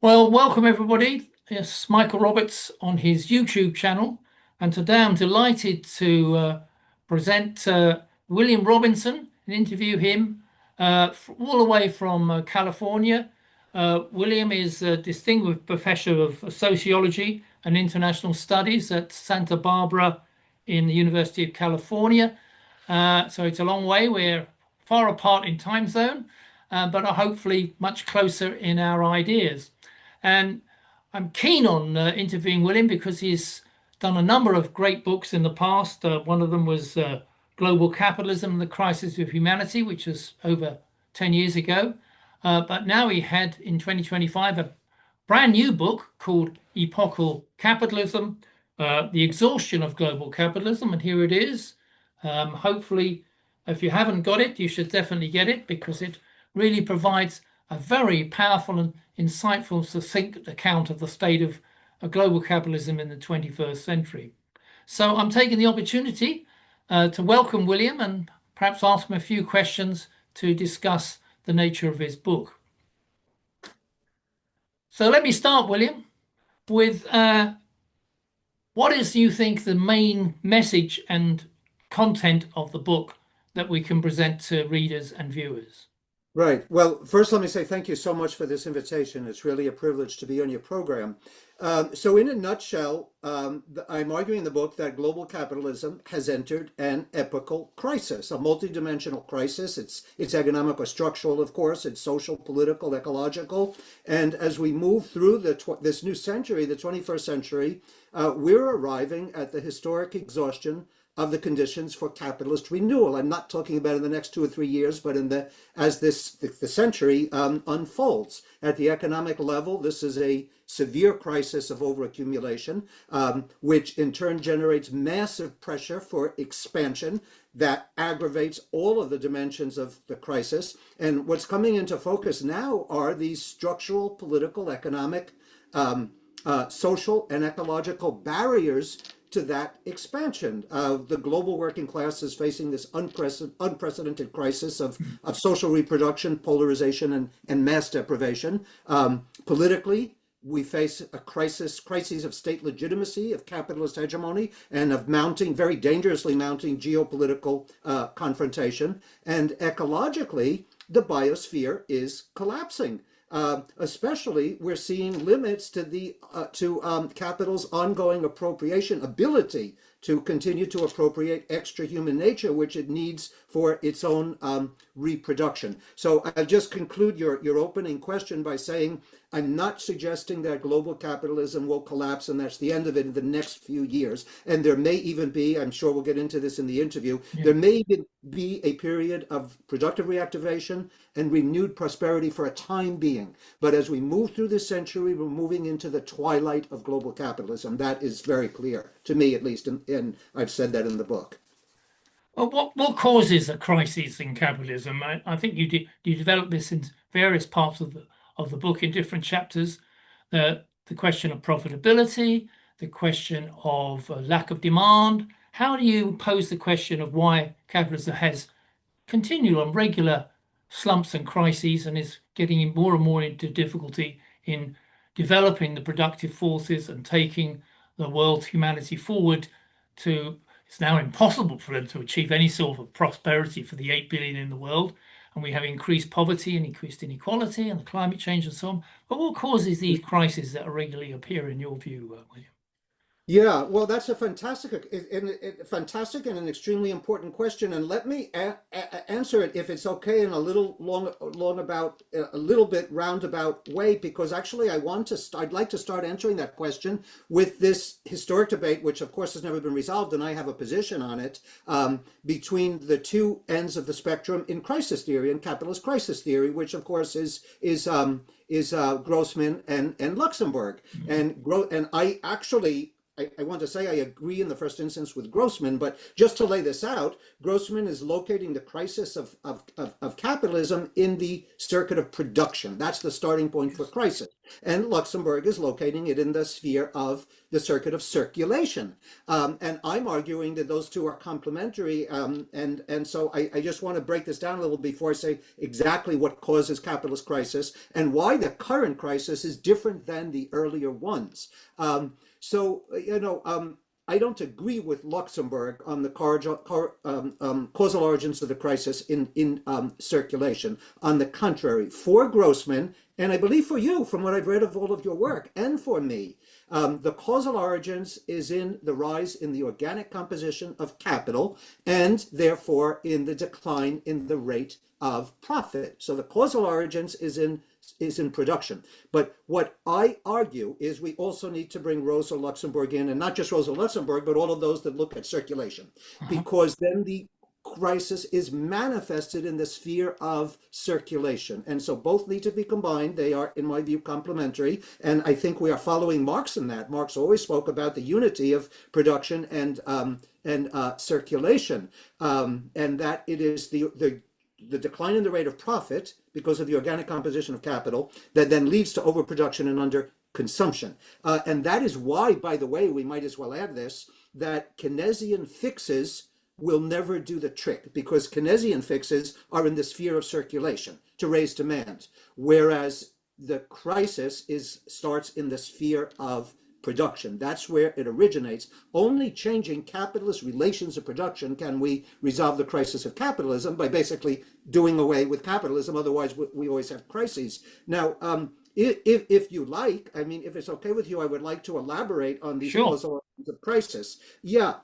Well, welcome everybody. It's Michael Roberts on his YouTube channel, and today I'm delighted to present William Robinson and interview him all the way from California. William is a distinguished professor of sociology and international studies at Santa Barbara in the University of California. So it's a long way. We're far apart in time zone, but are hopefully much closer in our ideas. And I'm keen on interviewing William because he's done a number of great books in the past. One of them was Global Capitalism and the Crisis of Humanity, which was over 10 years ago. But now he had in 2025 a brand new book called Epochal Capitalism, The Exhaustion of Global Capitalism. And here it is. Hopefully, if you haven't got it, you should definitely get it because it really provides a very powerful and insightful, succinct account of the state of global capitalism in the 21st century. So I'm taking the opportunity to welcome William and perhaps ask him a few questions to discuss the nature of his book. So let me start, William, with what is, you think, the main message and content of the book that we can present to readers and viewers? Right. Well, first, let me say thank you so much for this invitation. It's really a privilege to be on your program. So, in a nutshell, I'm arguing in the book that global capitalism has entered an epochal crisis, a multidimensional crisis. It's economic or structural, of course. It's social, political, ecological. And as we move through this new century, the 21st century, we're arriving at the historic exhaustion of the conditions for capitalist renewal. I'm not talking about in the next 2 or 3 years, but as the century unfolds. At the economic level, this is a severe crisis of overaccumulation, which in turn generates massive pressure for expansion that aggravates all of the dimensions of the crisis. And what's coming into focus now are these structural, political, economic, social, and ecological barriers to that expansion. The global working class is facing this unprecedented crisis of social reproduction, polarization, and mass deprivation. Politically, we face a crises of state legitimacy, of capitalist hegemony, and of very dangerously mounting geopolitical confrontation. And ecologically, the biosphere is collapsing. Especially, we're seeing limits to capital's ongoing appropriation ability to continue to appropriate extra human nature, which it needs for its own reproduction. So I'll just conclude your opening question by saying I'm not suggesting that global capitalism will collapse and that's the end of it in the next few years. And there may even be, I'm sure we'll get into this in the interview, there may even be a period of productive reactivation and renewed prosperity for a time being. But as we move through this century, we're moving into the twilight of global capitalism. That is very clear, to me at least, and I've said that in the book. Well, what causes a crisis in capitalism? I think you develop this in various parts of the book in different chapters. The question of profitability, the question of lack of demand. How do you pose the question of why capitalism has continual and regular slumps and crises and is getting more and more into difficulty in developing the productive forces and taking the world's humanity forward to it's now impossible for them to achieve any sort of prosperity for the 8 billion in the world. And we have increased poverty and increased inequality and climate change and so on. But what causes these crises that regularly appear in your view, William? Yeah, well, that's a fantastic and an extremely important question, and let me answer it if it's okay in a little a little bit roundabout way, because actually I'd like to start answering that question with this historic debate, which of course has never been resolved, and I have a position on it between the two ends of the spectrum in crisis theory and capitalist crisis theory, which of course is Grossman and Luxemburg, and I actually I want to say I agree in the first instance with Grossman, but just to lay this out, Grossman is locating the crisis of capitalism in the circuit of production. That's the starting point for crisis. And Luxemburg is locating it in the sphere of the circuit of circulation. And I'm arguing that those two are complementary. And so I just want to break this down a little before I say exactly what causes capitalist crisis and why the current crisis is different than the earlier ones. I don't agree with Luxemburg on the causal origins of the crisis in circulation. On the contrary, for Grossman, and I believe for you, from what I've read of all of your work, and for me, the causal origins is in the rise in the organic composition of capital, and therefore in the decline in the rate of profit. So the causal origins is in production. But what I argue is we also need to bring Rosa Luxemburg in, and not just Rosa Luxemburg, but all of those that look at circulation, because then the crisis is manifested in the sphere of circulation. And so both need to be combined. They are, in my view, complementary. And I think we are following Marx in that. Marx always spoke about the unity of production and circulation, and that it is the decline in the rate of profit because of the organic composition of capital that then leads to overproduction and underconsumption. And that is why, by the way, we might as well add this, that Keynesian fixes will never do the trick, because Keynesian fixes are in the sphere of circulation to raise demand, whereas the crisis starts in the sphere of production. That's where it originates. Only changing capitalist relations of production can we resolve the crisis of capitalism, by basically doing away with capitalism. Otherwise, we always have crises. Now, if you like, I mean, if it's okay with you, I would like to elaborate on these causal origins of crisis. Yeah.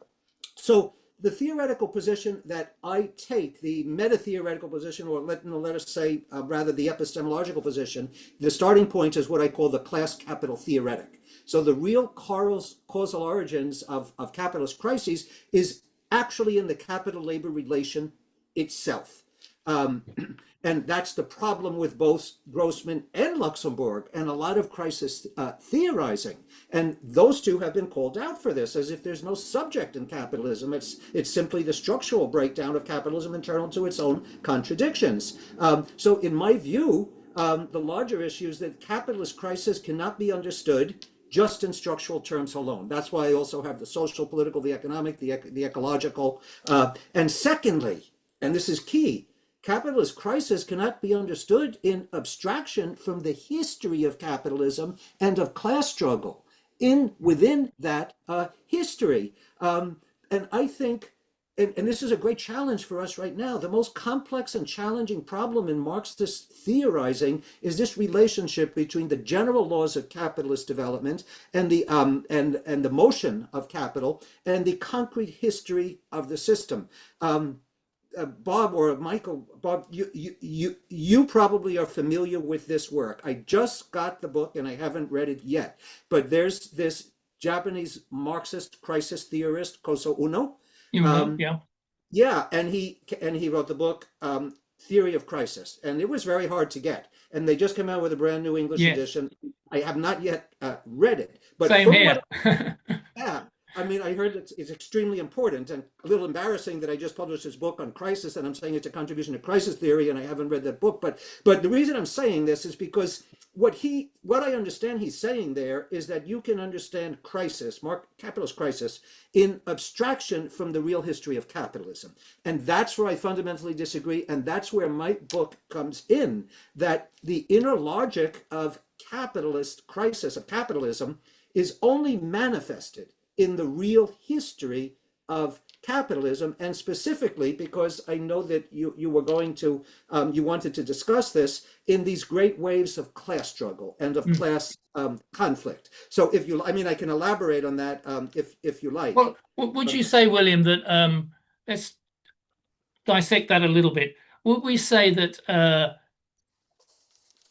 So the theoretical position that I take, the meta-theoretical position, or let us say rather the epistemological position, the starting point is what I call the class capital theoretic. So the real causal origins of capitalist crises is actually in the capital-labor relation itself. And that's the problem with both Grossman and Luxemburg and a lot of crisis theorizing. And those two have been called out for this, as if there's no subject in capitalism. It's simply the structural breakdown of capitalism internal to its own contradictions. So in my view, the larger issue is that capitalist crisis cannot be understood just in structural terms alone. That's why I also have the social, political, the economic, the ecological. And secondly, and this is key, capitalist crisis cannot be understood in abstraction from the history of capitalism and of class struggle within that history. And I think, and this is a great challenge for us right now, the most complex and challenging problem in Marxist theorizing is this relationship between the general laws of capitalist development and the motion of capital and the concrete history of the system. Bob or Michael, Bob, you probably are familiar with this work. I just got the book and I haven't read it yet, but there's this Japanese Marxist crisis theorist, Koso Uno. Yeah. Yeah, and he wrote the book Theory of Crisis, and it was very hard to get. And they just came out with a brand new English edition. I have not yet read it, but same here. Yeah, I mean, I heard it's extremely important, and a little embarrassing that I just published this book on crisis, and I'm saying it's a contribution to crisis theory, and I haven't read that book. But the reason I'm saying this is because what I understand he's saying there is that you can understand crisis, capitalist crisis, in abstraction from the real history of capitalism. And that's where I fundamentally disagree, and that's where my book comes in, that the inner logic of capitalist crisis, of capitalism, is only manifested in the real history of capitalism, and specifically because I know that you were going to, you wanted to discuss this in these great waves of class struggle and of class conflict. So if you, I mean, I can elaborate on that if you like. Well, would you say, William, that let's dissect that a little bit. Would we say that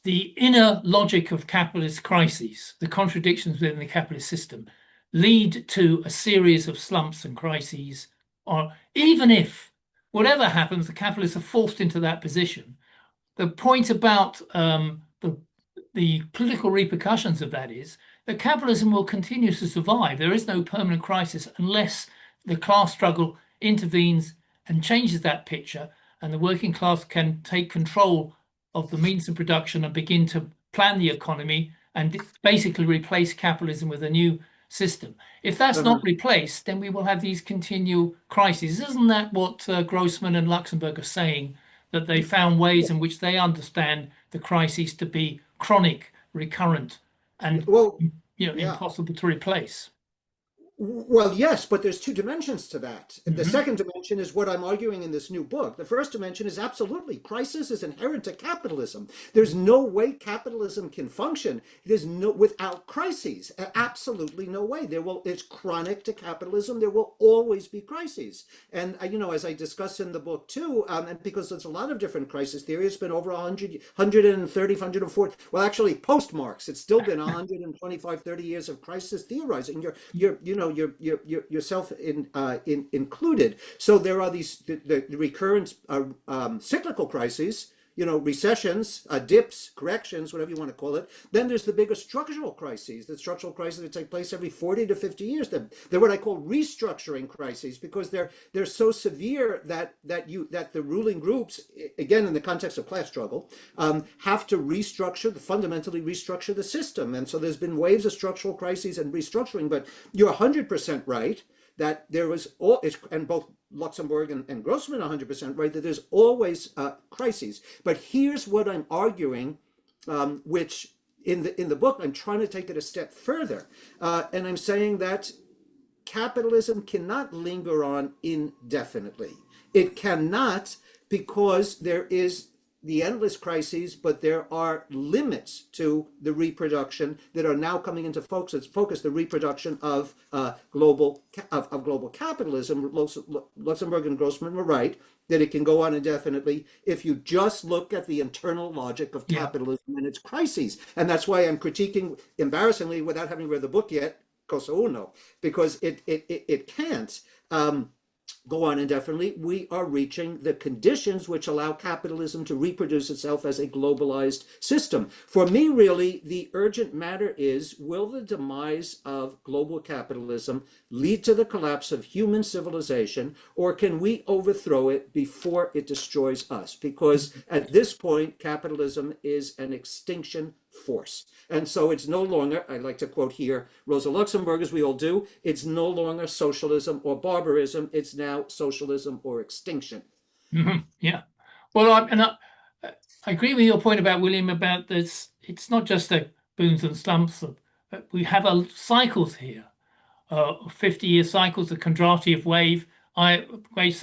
the inner logic of capitalist crises, the contradictions within the capitalist system, lead to a series of slumps and crises, or even if whatever happens, the capitalists are forced into that position? The point about the political repercussions of that is that capitalism will continue to survive. There is no permanent crisis unless the class struggle intervenes and changes that picture, and the working class can take control of the means of production and begin to plan the economy and basically replace capitalism with a new system. If that's not Uh-huh. replaced, then we will have these continual crises. Isn't that what Grossman and Luxemburg are saying? That they found ways in which they understand the crises to be chronic, recurrent, and Well, yeah. impossible to replace. Well, yes, but there's two dimensions to that. The Hmm. second dimension is what I'm arguing in this new book. The first dimension is absolutely crisis is inherent to capitalism. There's no way capitalism can function. There's no without crises. Absolutely no way. It's chronic to capitalism. There will always be crises. And as I discuss in the book too, and because there's a lot of different crisis theory, it's been over 100, 130, 140. Well, actually, post Marx, it's still been 125, 30 years of crisis theorizing. Yourself included. So there are these the recurrent cyclical crises, recessions, dips, corrections, whatever you want to call it. Then there's the bigger structural crises, the structural crises that take place every 40 to 50 years. They're what I call restructuring crises because they're so severe that the ruling groups, again in the context of class struggle, have to fundamentally restructure the system. And so there's been waves of structural crises and restructuring. But you're 100% right that there was and both Luxemburg and Grossman 100% right that there's always crises. But here's what I'm arguing, which in the book I'm trying to take it a step further, and I'm saying that capitalism cannot linger on indefinitely. It cannot because there is the endless crises, but there are limits to the reproduction that are now coming into focus. The reproduction of global capitalism. Luxemburg and Grossman were right that it can go on indefinitely if you just look at the internal logic of Yeah. capitalism and its crises. And that's why I'm critiquing, embarrassingly, without having read the book yet, cosa uno, because it can't. Go on indefinitely, we are reaching the conditions which allow capitalism to reproduce itself as a globalized system. For me, really, the urgent matter is, will the demise of global capitalism lead to the collapse of human civilization, or can we overthrow it before it destroys us? Because at this point, capitalism is an extinction force. And so it's no longer, I like to quote here Rosa Luxemburg, as we all do, it's no longer socialism or barbarism, it's now socialism or extinction. Yeah. Well, I agree with your point about William about this. It's not just the booms and slumps. We have cycles here, 50-year cycles, the Kondraty wave. I'm a great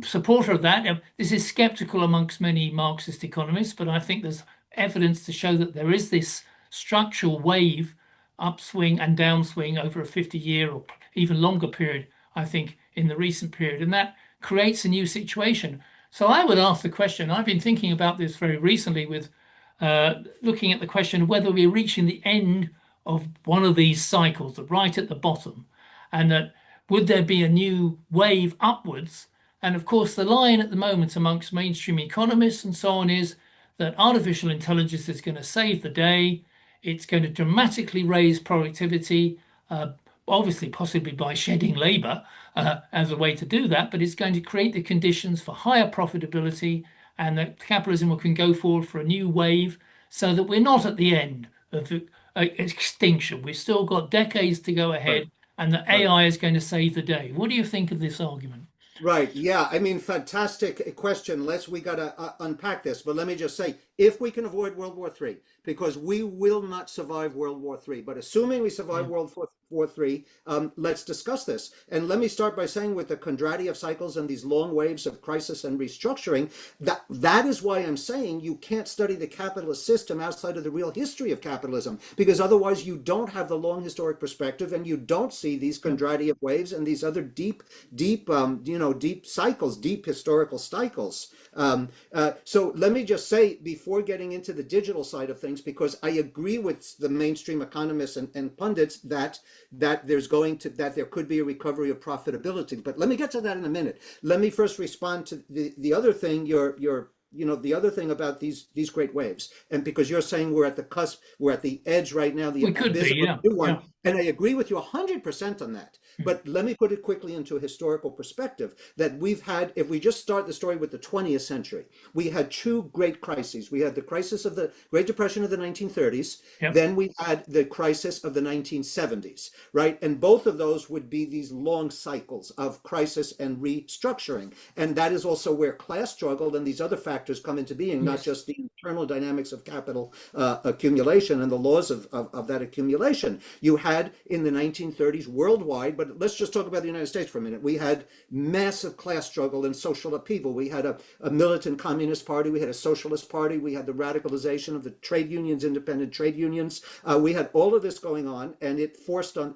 supporter of that. This is skeptical amongst many Marxist economists, but I think there's evidence to show that there is this structural wave, upswing and downswing over a 50-year or even longer period, I think, in the recent period. And that creates a new situation. So I would ask the question, I've been thinking about this very recently with looking at the question of whether we're reaching the end of one of these cycles, right at the bottom, and that would there be a new wave upwards? And of course, the line at the moment amongst mainstream economists and so on is that artificial intelligence is going to save the day. It's going to dramatically raise productivity, obviously, possibly by shedding labor as a way to do that, but it's going to create the conditions for higher profitability and that capitalism can go forward for a new wave so that we're not at the end of extinction. We've still got decades to go Right, ahead and the right. AI is going to save the day. What do you think of this argument? Right. Yeah. I mean, fantastic question. We got to unpack this. But let me just say, if we can avoid World War III, because we will not survive World War III, but assuming we survive Yeah. World War III, let's discuss this. And let me start by saying, with the Kondraty of cycles and these long waves of crisis and restructuring, that is why I'm saying you can't study the capitalist system outside of the real history of capitalism, because otherwise you don't have the long historic perspective and you don't see these Yeah. Kondraty of waves and these other deep cycles, deep historical cycles. So let me just say, before getting into the digital side of things, because I agree with the mainstream economists and pundits that there could be a recovery of profitability. But let me get to that in a minute. Let me first respond to the other thing, your the other thing about these great waves, and because you're saying we're at the cusp, we're at the edge right now, the We could abyss be, of a yeah, new one, yeah. and I agree with you 100% on that. But let me put it quickly into a historical perspective that we've had, if we just start the story with the 20th century, we had two great crises. We had the crisis of the Great Depression of the 1930s, Yep. then we had the crisis of the 1970s, right? And both of those would be these long cycles of crisis and restructuring. And that is also where class struggle and these other factors come into being, not Yes. just the internal dynamics of capital accumulation and the laws of that accumulation. You had in the 1930s worldwide, but let's just talk about the United States for a minute. We had massive class struggle and social upheaval. We had a militant communist party, we had a socialist party, we had the radicalization of the trade unions, independent trade unions. We had all of this going on, and it forced on,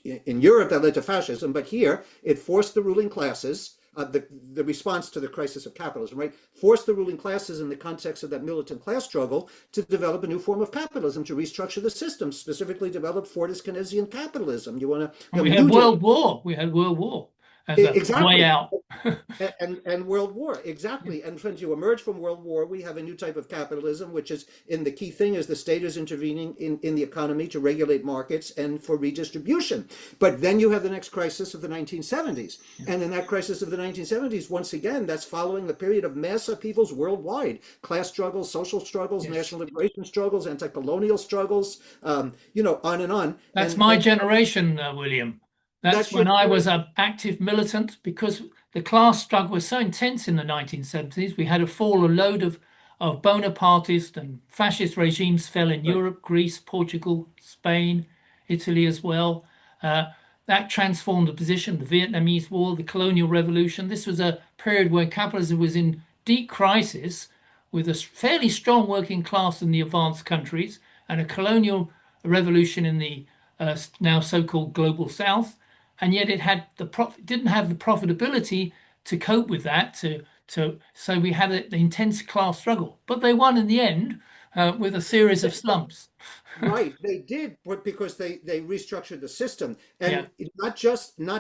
in Europe that led to fascism, but here it forced the ruling classes, the response to the crisis of capitalism, right? Forced the ruling classes in the context of that militant class struggle to develop a new form of capitalism, to restructure the system, specifically develop Fordist Keynesian capitalism. You want to, And we had World War. We had World War as a way exactly. out. And World War, exactly. And when you emerge from World War, we have a new type of capitalism, which is, in the key thing is the state is intervening in the economy to regulate markets and for redistribution. But then you have the next crisis of the 1970s. And in that crisis of the 1970s, once again, that's following the period of mass upheavals worldwide, class struggles, social struggles, Yes. national liberation struggles, anti-colonial struggles, on and on. That's And my generation, William. That's that's your when I was generation. an active militant because the class struggle was so intense in the 1970s. We had a fall, a load of Bonapartist and fascist regimes fell in Right. Europe, Greece, Portugal, Spain, Italy as well. Uh, that transformed the position, the Vietnamese War, the colonial revolution. This was a period where capitalism was in deep crisis with a fairly strong working class in the advanced countries and a colonial revolution in the now so-called global south, and yet it had didn't have the profitability to cope with that. So we had the intense class struggle, but they won in the end with a series of slumps. Right, they did, but because they restructured the system, Yeah, and not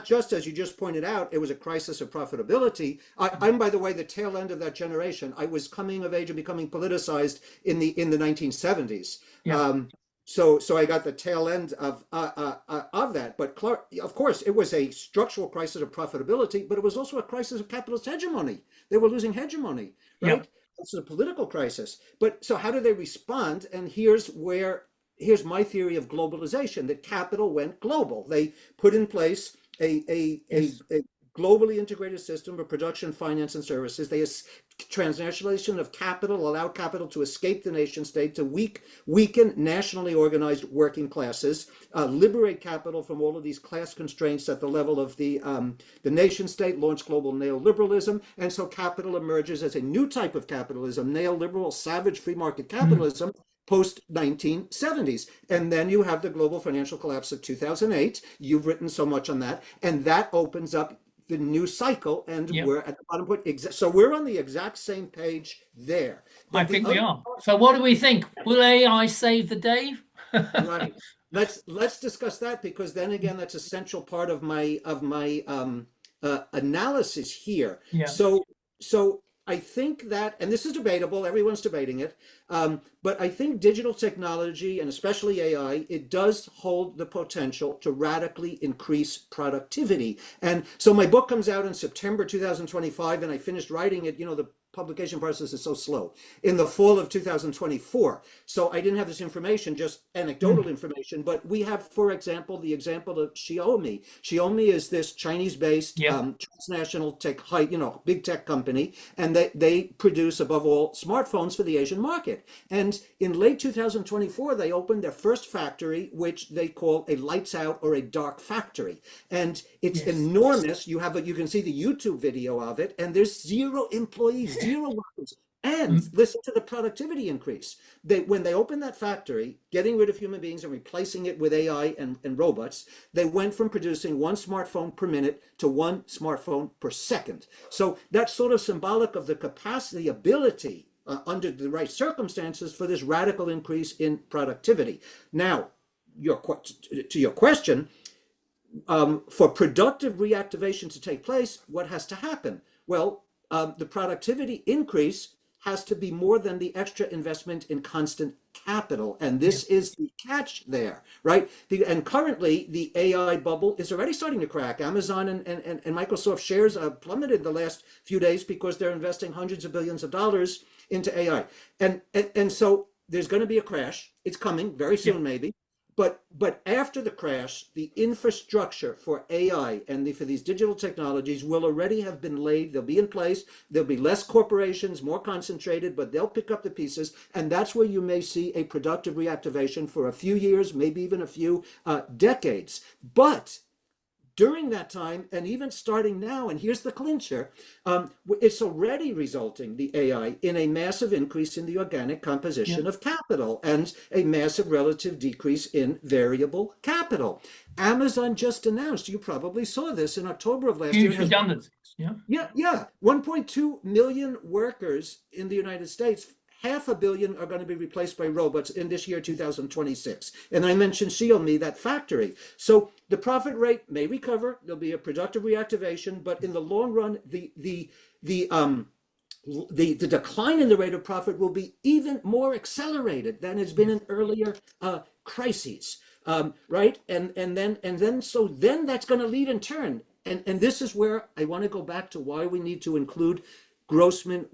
just as you just pointed out, it was a crisis of profitability. I'm, by the way, the tail end of that generation. I was coming of age and becoming politicized in the 1970s. yeah, So I got the tail end of that. But of course, it was a structural crisis of profitability, but it was also a crisis of capitalist hegemony. They were losing hegemony, yeah. right? It's a political crisis. But so how do they respond? And here's my theory of globalization, that capital went global. They put in place Yes. a globally integrated system of production, finance, and services. Transnationalization of capital allowed capital to escape the nation state, to weaken nationally organized working classes, liberate capital from all of these class constraints at the level of the nation state, launch global neoliberalism. And so capital emerges as a new type of capitalism, neoliberal, savage free market Mm. capitalism, post 1970s. And then you have the global financial collapse of 2008. You've written so much on that. And that opens up the new cycle. And Yeah, we're at the bottom point. So we're on the exact same page there. I But the think we other are. So what do we think? Will AI save the day? Right. Let's discuss that, because then again, that's a central part of my analysis here. Yeah. So I think that, and this is debatable, everyone's debating it, but I think digital technology, and especially AI, it does hold the potential to radically increase productivity. And so my book comes out in September 2025, and I finished writing it, the publication process is so slow, in the fall of 2024. So I didn't have this information, just anecdotal Mm. information, but we have, for example, the example of Xiaomi. Xiaomi is this Chinese-based Yep. transnational big tech company, and they produce, above all, smartphones for the Asian market. And in late 2024, they opened their first factory, which they call a lights out or a dark factory. And it's Yes. enormous. You can see the YouTube video of it, and there's zero employees, zero workers. And Mm. listen to the productivity increase. When they opened that factory, getting rid of human beings and replacing it with AI and robots, they went from producing one smartphone per minute to one smartphone per second. So that's sort of symbolic of the capacity, ability, under the right circumstances, for this radical increase in productivity. Now, to your question, for productive reactivation to take place, what has to happen? Well, the productivity increase has to be more than the extra investment in constant capital. And Yeah. this is the catch there, right? And currently, the AI bubble is already starting to crack. Amazon and Microsoft shares plummeted the last few days because they're investing hundreds of billions of dollars into AI. And so there's going to be a crash. It's coming very Yeah. soon, maybe. But after the crash, the infrastructure for AI and for these digital technologies will already have been laid. They'll be in place. There'll be less corporations, more concentrated, but they'll pick up the pieces. And that's where you may see a productive reactivation for a few years, maybe even a few decades. But during that time, and even starting now, and here's the clincher, it's already resulting, the AI, in a massive increase in the organic Yeah. composition of capital and a massive relative decrease in variable capital. Amazon just announced, you probably saw this in October of last year, Huge has redundancies. Yeah. yeah. 1.2 million workers in the United States. 500,000 are going to be replaced by robots in this year, 2026. And I mentioned Xiaomi, that factory. So the profit rate may recover. There'll be a productive reactivation, but in the long run, the decline in the rate of profit will be even more accelerated than has been Yeah. in earlier crises, right? So then that's going to lead in turn, and this is where I want to go back to why we need to include Grossman,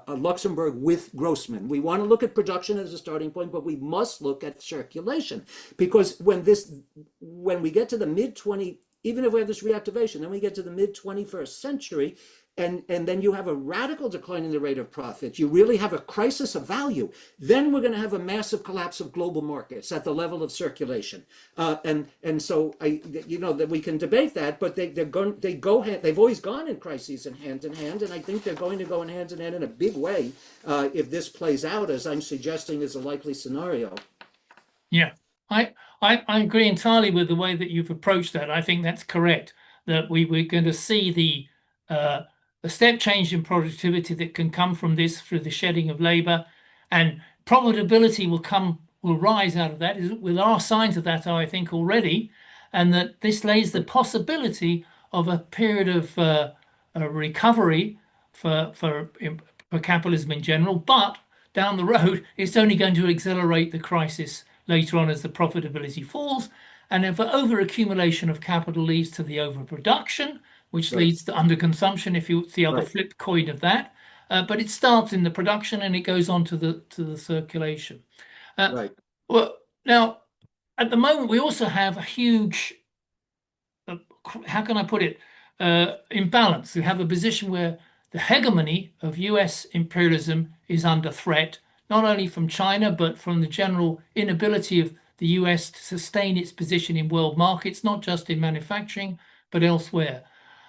Luxembourg with Grossman. We want to look at production as a starting point, but we must look at circulation, because when we get to the mid 20, even if we have this reactivation, then we get to the mid 21st century, and then you have a radical decline in the rate of profit. You really have a crisis of value. Then we're going to have a massive collapse of global markets at the level of circulation. So that we can debate that, but they've always gone in crises in hand, and I think they're going to go in hand in a big way if this plays out as I'm suggesting is a likely scenario. Yeah, I agree entirely with the way that you've approached that. I think that's correct, that we're going to see the step change in productivity that can come from this through the shedding of labor, and profitability will rise out of that. There are signs of that, I think, already, and that this lays the possibility of a period of a recovery for capitalism in general, but down the road, it's only going to accelerate the crisis later on as the profitability falls. And if overaccumulation of capital leads to the overproduction, which Right, leads to underconsumption, if you the other right, flip coin of that. But it starts in the production and it goes on to the circulation. Uh, right. well, now at the moment we also have a huge, how can I put it, imbalance. We have a position where the hegemony of US imperialism is under threat, not only from China, but from the general inability of the US to sustain its position in world markets, not just in manufacturing, but elsewhere.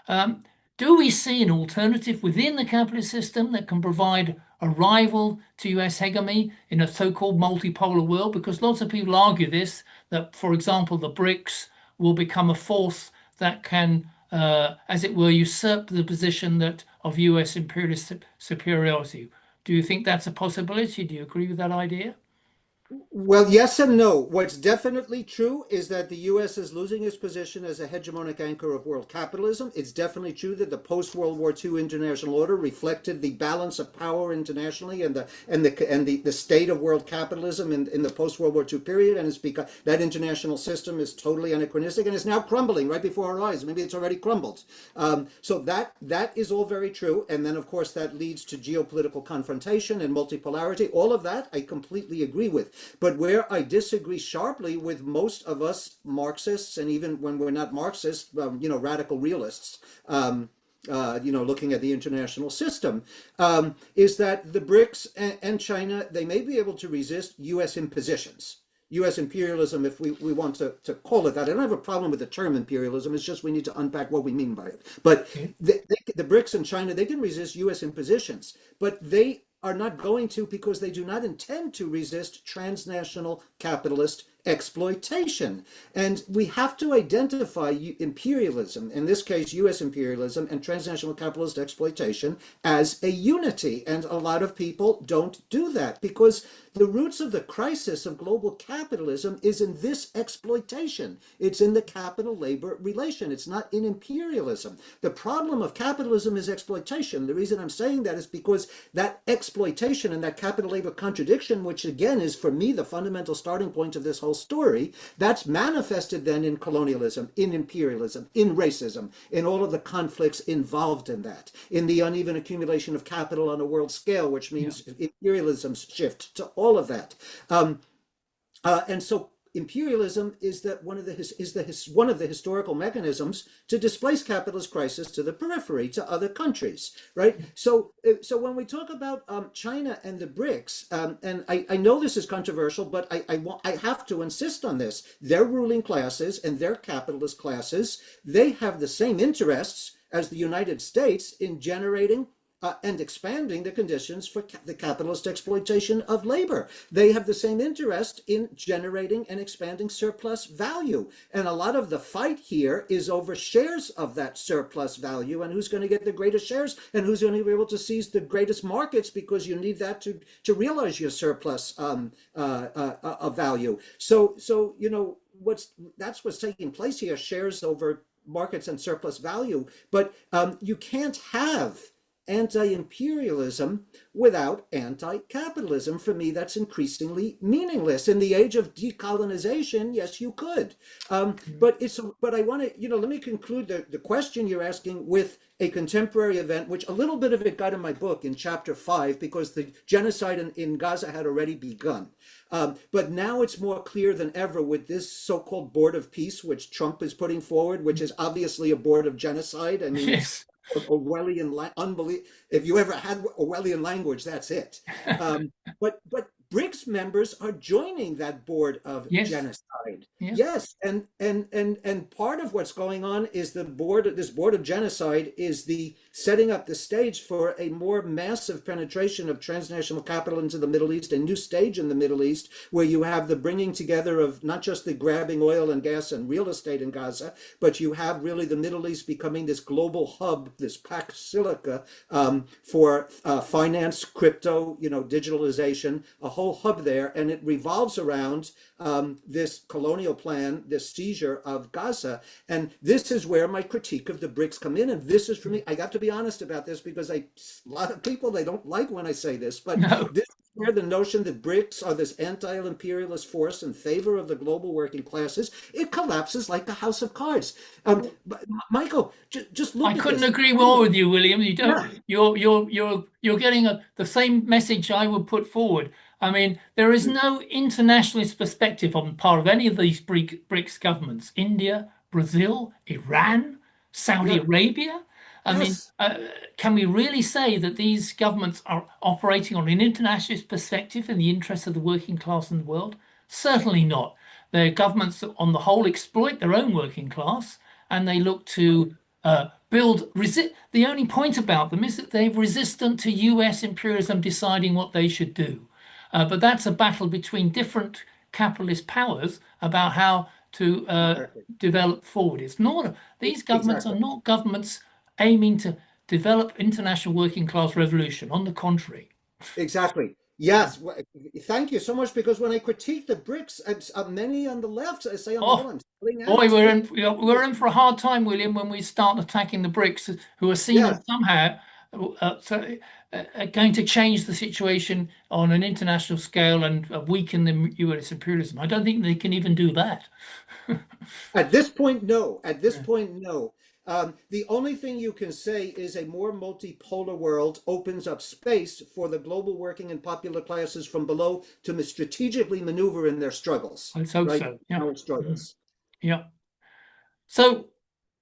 Um, do we see an alternative within the capitalist system that can provide a rival to US hegemony in a so-called multipolar world? Because lots of people argue this, that, for example, the BRICS will become a force that can, as it were, usurp the position that of US imperialist superiority. Do you think that's a possibility? Do you agree with that idea? Well, yes and no. What's definitely true is that the US is losing its position as a hegemonic anchor of world capitalism. It's definitely true that the post-World War II international order reflected the balance of power internationally and the state of world capitalism in the post-World War II period. And it's because that international system is totally anachronistic and is now crumbling right before our eyes. Maybe it's already crumbled. So that is all very true. And then, of course, that leads to geopolitical confrontation and multipolarity. All of that I completely agree with. But where I disagree sharply with most of us Marxists, and even when we're not Marxists, radical realists, looking at the international system, is that the BRICS and China, they may be able to resist U.S. impositions. U.S. imperialism, if we want to call it that. I don't have a problem with the term imperialism. It's just we need to unpack what we mean by it. But Okay. the BRICS and China, they can resist U.S. impositions, but they are not going to because they do not intend to resist transnational capitalist exploitation. And we have to identify imperialism, in this case, US imperialism and transnational capitalist exploitation, as a unity. And a lot of people don't do that because the roots of the crisis of global capitalism is in this exploitation. It's in the capital labor relation. It's not in imperialism. The problem of capitalism is exploitation. The reason I'm saying that is because that exploitation and that capital labor contradiction, which again is for me the fundamental starting point of this whole story, that's manifested then in colonialism, in imperialism, in racism, in all of the conflicts involved in that, in the uneven accumulation of capital on a world scale, which means imperialism's shift to all of that. And so imperialism is that one of the historical mechanisms to displace capitalist crisis to the periphery, to other countries, right? So when we talk about China and the BRICS, and I know this is controversial, but I have to insist on this. Their ruling classes and their capitalist classes, they have the same interests as the United States in generating and expanding the conditions for the capitalist exploitation of labor. They have the same interest in generating and expanding surplus value. And a lot of the fight here is over shares of that surplus value and who's going to get the greatest shares and who's going to be able to seize the greatest markets, because you need that to realize your surplus of value. So you know, that's what's taking place here, shares over markets and surplus value. But you can't have anti-imperialism without anti-capitalism. For me, that's increasingly meaningless. In the age of decolonization, yes, you could. But I want to, you know, let me conclude the question you're asking with a contemporary event, which a little bit of it got in my book in chapter 5, because the genocide in Gaza had already begun. But now it's more clear than ever with this so-called board of peace, which Trump is putting forward, which is obviously a board of genocide. I mean, Yes. Orwellian, if you ever had Orwellian language, that's it. But BRICS members are joining that board of Yes. genocide. Yeah. Yes, and part of what's going on is this board of genocide is the setting up the stage for a more massive penetration of transnational capital into the Middle East, a new stage in the Middle East, where you have the bringing together of not just the grabbing oil and gas and real estate in Gaza, but you have really the Middle East becoming this global hub, this pax silica, for finance, crypto, you know, digitalization, a whole hub there, and it revolves around this colonial plan, this seizure of Gaza. And this is where my critique of the BRICS come in. And this is, for me, I got to be honest about this, because a lot of people, they don't like when I say this, but No. this is where the notion that BRICS are this anti-imperialist force in favor of the global working classes, it collapses like a house of cards. But Michael, just I look at couldn't this. agree more with you, William. You don't. Yeah, You're getting the same message I would put forward. I mean, there is no internationalist perspective on the part of any of these BRICS governments. India, Brazil, Iran, Saudi yeah, Arabia. I mean, yes. can we really say that these governments are operating on an internationalist perspective in the interests of the working class in the world? Certainly not. Their governments, on the whole, exploit their own working class, and they look to build resist. The only point about them is that they're resistant to US imperialism deciding what they should do. But that's a battle between different capitalist powers about how to Exactly. develop forward. It's not, these governments are Exactly. not governments aiming to develop international working class revolution. On the contrary. Exactly. Yes. Thank you so much. Because when I critique the BRICS, many on the left say, "Oh no, Oh, I'm selling boy, out." we're in for a hard time, William, when we start attacking the BRICS, who are seen Yes. as somehow going to change the situation on an international scale and weaken the US imperialism. I don't think they can even do that. At this point, no. At this point, no. The only thing you can say is a more multipolar world opens up space for the global working and popular classes from below to strategically maneuver in their struggles, Let's hope right? so. Yeah. Our Mhm. struggles. Yeah. So,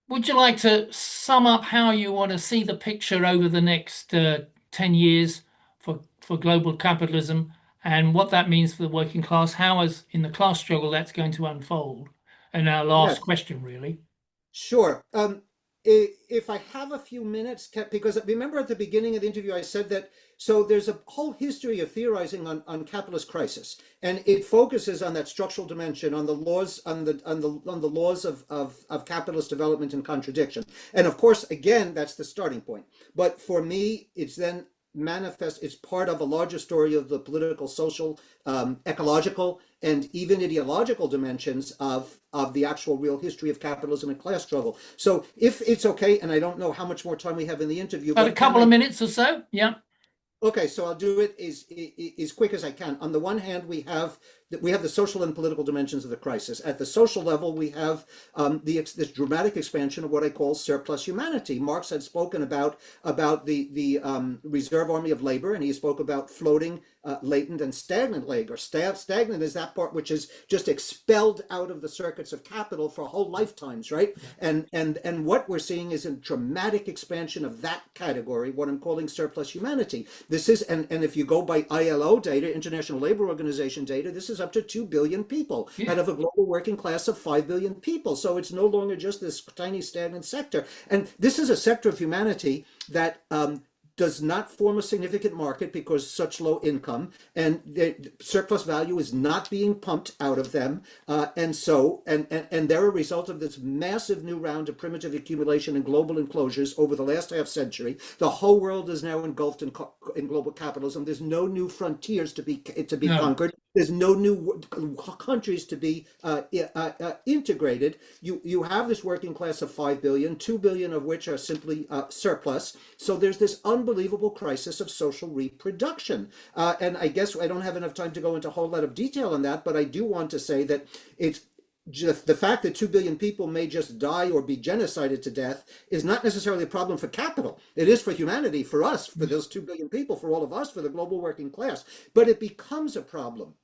would you like to sum up how you want to see the picture over the next 10 years for global capitalism and what that means for the working class? How, as in the class struggle, that's going to unfold? And our last Yes. question, really. Sure. If I have a few minutes, because remember at the beginning of the interview, I said that, so there's a whole history of theorizing on capitalist crisis, and it focuses on that structural dimension, on the laws, on the laws of capitalist development and contradiction. And of course, again, that's the starting point. But for me, it's then manifest, it's part of a larger story of the political, social, ecological, and even ideological dimensions of the actual real history of capitalism and class struggle. So if it's okay, and I don't know how much more time we have in the interview, About a but can couple I? of minutes or so. Yeah. Okay, so I'll do it as quick as I can. On the one hand, we have the social and political dimensions of the crisis. At the social level, we have this dramatic expansion of what I call surplus humanity. Marx had spoken about the reserve army of labor, and he spoke about floating, latent, and stagnant labor. Stagnant is that part which is just expelled out of the circuits of capital for whole lifetimes, right? And what we're seeing is a dramatic expansion of that category, what I'm calling surplus humanity. This is, and if you go by ILO data, International Labor Organization data, this is up to 2 billion people Yeah. out of a global working class of 5 billion people. So it's no longer just this tiny stagnant sector. And this is a sector of humanity that does not form a significant market because such low income, and the surplus value is not being pumped out of them, and they're a result of this massive new round of primitive accumulation and global enclosures over the last half century. The whole world is now engulfed in global capitalism. There's no new frontiers to be No. conquered. There's no new countries to be integrated. You have this working class of 5 billion, 2 billion of which are simply surplus. So there's this unbelievable crisis of social reproduction. And I guess I don't have enough time to go into a whole lot of detail on that, but I do want to say that it's just the fact that 2 billion people may just die or be genocided to death is not necessarily a problem for capital. It is for humanity, for us, for those 2 billion people, for all of us, for the global working class. But it becomes a problem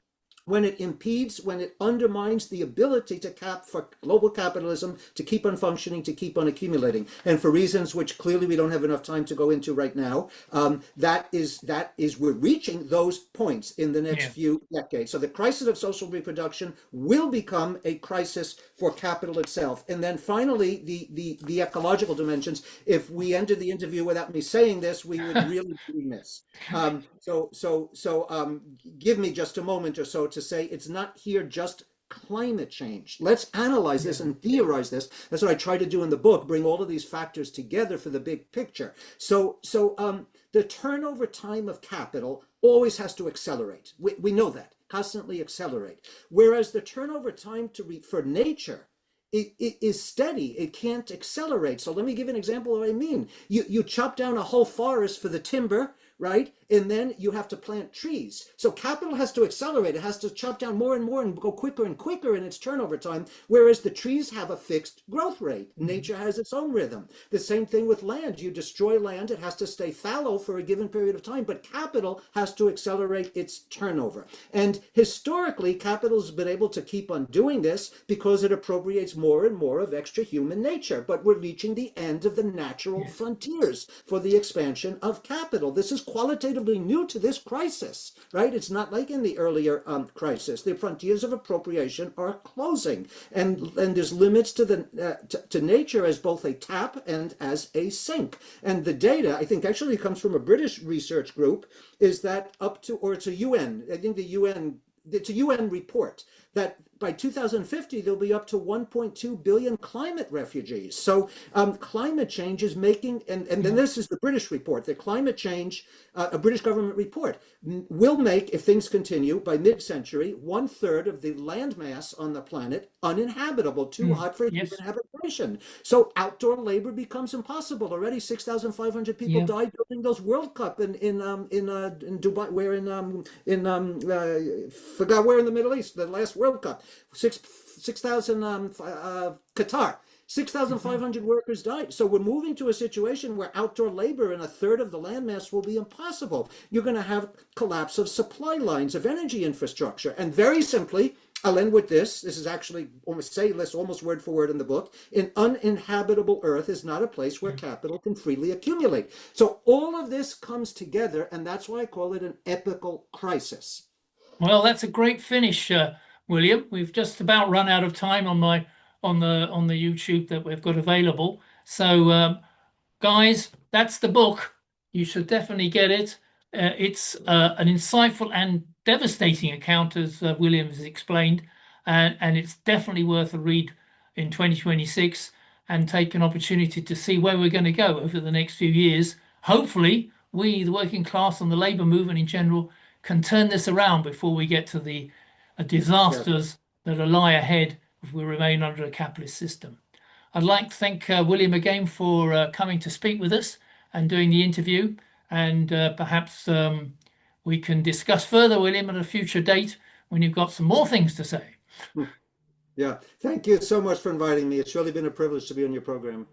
when it impedes, when it undermines the ability for global capitalism to keep on functioning, to keep on accumulating. And for reasons which clearly we don't have enough time to go into right now, that is we're reaching those points in the next Yeah. few decades. So the crisis of social reproduction will become a crisis for capital itself. And then finally, the ecological dimensions. If we ended the interview without me saying this, we would really be remiss. Give me just a moment or so to say it's not here just climate change. Let's analyze this and theorize this. That's what I try to do in the book, bring all of these factors together for the big picture. The turnover time of capital always has to accelerate. We know that, constantly accelerate. Whereas the turnover time for nature, it is steady. It can't accelerate. So let me give you an example of what I mean. You chop down a whole forest for the timber, right? And then you have to plant trees. So capital has to accelerate. It has to chop down more and more and go quicker and quicker in its turnover time, whereas the trees have a fixed growth rate. Nature has its own rhythm. The same thing with land. You destroy land, it has to stay fallow for a given period of time, but capital has to accelerate its turnover. And historically, capital has been able to keep on doing this because it appropriates more and more of extra human nature. But we're reaching the end of the natural frontiers for the expansion of capital. This is qualitatively new to this crisis, right? It's not like in the earlier crisis. The frontiers of appropriation are closing, and there's limits to nature as both a tap and as a sink. And the data, I think, actually comes from a British research group, is that it's a UN. I think it's a UN report that by 2050, there'll be up to 1.2 billion climate refugees. So climate change is making, and then this is the British report, that climate change, a British government report, will make, if things continue, by mid-century, 1/3 of the landmass on the planet uninhabitable, too hot for human Yes. habitation. So outdoor labor becomes impossible. Already 6,500 people Yeah. died during those World Cup in Dubai, where forgot where in the Middle East, the last World Cup. 6,000 Qatar. 6,500 workers died. So we're moving to a situation where outdoor labor in 1/3 of the landmass will be impossible. You're going to have collapse of supply lines of energy infrastructure. And very simply, I'll end with this. This is actually almost word for word in the book. An uninhabitable earth is not a place where capital can freely accumulate. So all of this comes together, and that's why I call it an epochal crisis. Well, that's a great finish, William. We've just about run out of time on the YouTube that we've got available. So, guys, that's the book. You should definitely get it. It's an insightful and devastating account, as William has explained, and it's definitely worth a read in 2026 and take an opportunity to see where we're going to go over the next few years. Hopefully, we, the working class and the labour movement in general, can turn this around before we get to the Yeah. disasters that lie ahead if we remain under a capitalist system. I'd like to thank William again for coming to speak with us and doing the interview. And perhaps we can discuss further, William, at a future date when you've got some more things to say. Yeah. Thank you so much for inviting me. It's really been a privilege to be on your program.